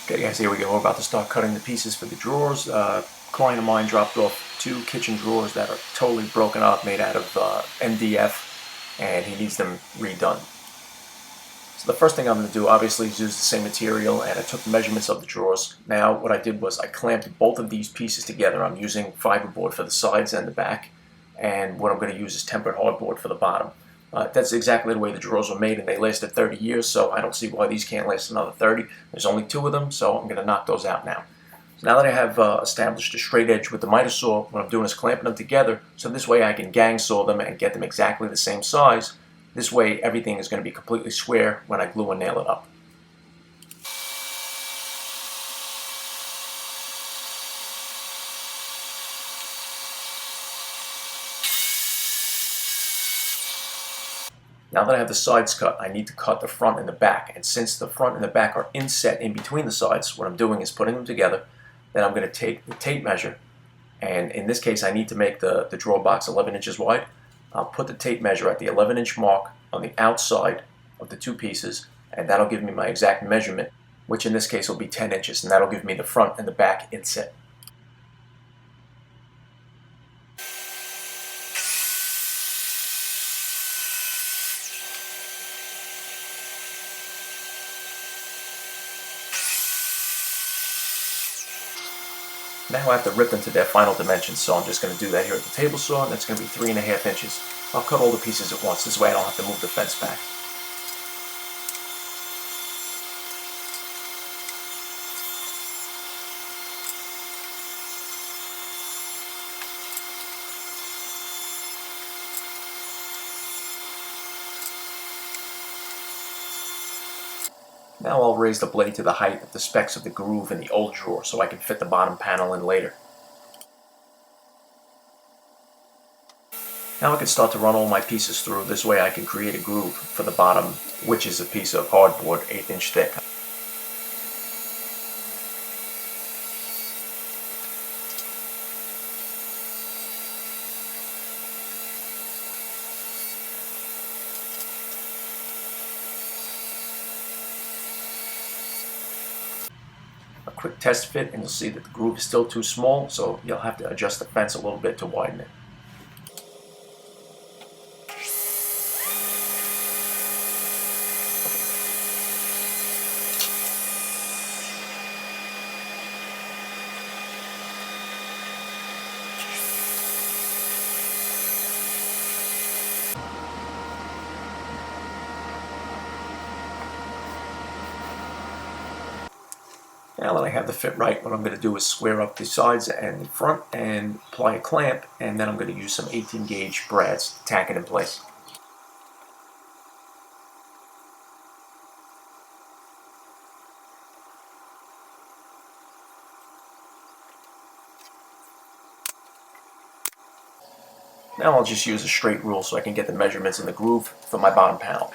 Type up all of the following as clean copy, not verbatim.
Okay guys, here we go. We're about to start cutting the pieces for the drawers. A client of mine dropped off 2 kitchen drawers that are totally broken up, made out of MDF, and he needs them redone. So the first thing I'm going to do, obviously, is use the same material, and I took measurements of the drawers. Now what I did was I clamped both of these pieces together. I'm using fiberboard for the sides and the back, and what I'm going to use is tempered hardboard for the bottom. That's exactly the way the drawers were made, and they lasted 30 years, so I don't see why these can't last another 30. There's only 2 of them, so I'm going to knock those out now. So now that I have established a straight edge with the miter saw, what I'm doing is clamping them together, so this way I can gang saw them and get them exactly the same size. This way everything is going to be completely square when I glue and nail it up. Now that I have the sides cut, I need to cut the front and the back. And since the front and the back are inset in between the sides, what I'm doing is putting them together. Then I'm going to take the tape measure, and in this case I need to make the drawer box 11 inches wide. I'll put the tape measure at the 11-inch mark on the outside of the 2 pieces, and that'll give me my exact measurement, which in this case will be 10 inches, and that'll give me the front and the back inset. Now I have to rip them to their final dimensions, so I'm just going to do that here at the table saw, and that's going to be 3.5 inches. I'll cut all the pieces at once, this way I don't have to move the fence back. Now I'll raise the blade to the height of the specs of the groove in the old drawer so I can fit the bottom panel in later. Now I can start to run all my pieces through. This way I can create a groove for the bottom, which is a piece of hardboard 1/8 inch thick. A quick test fit, and you'll see that the groove is still too small, so you'll have to adjust the fence a little bit to widen it. Now that I have the fit right, what I'm going to do is square up the sides and the front and apply a clamp, and then I'm going to use some 18 gauge brads to tack it in place. Now I'll just use a straight rule so I can get the measurements in the groove for my bottom panel.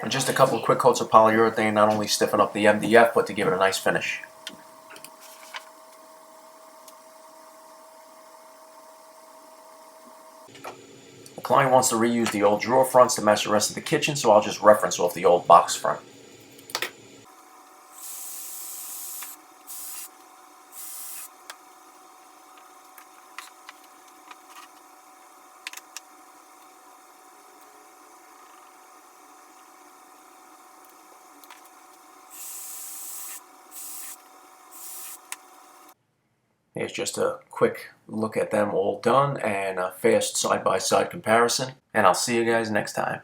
And just a couple of quick coats of polyurethane not only stiffen up the MDF, but to give it a nice finish. The client wants to reuse the old drawer fronts to match the rest of the kitchen, so I'll just reference off the old box front. Here's just a quick look at them all done and a fast side-by-side comparison. And I'll see you guys next time.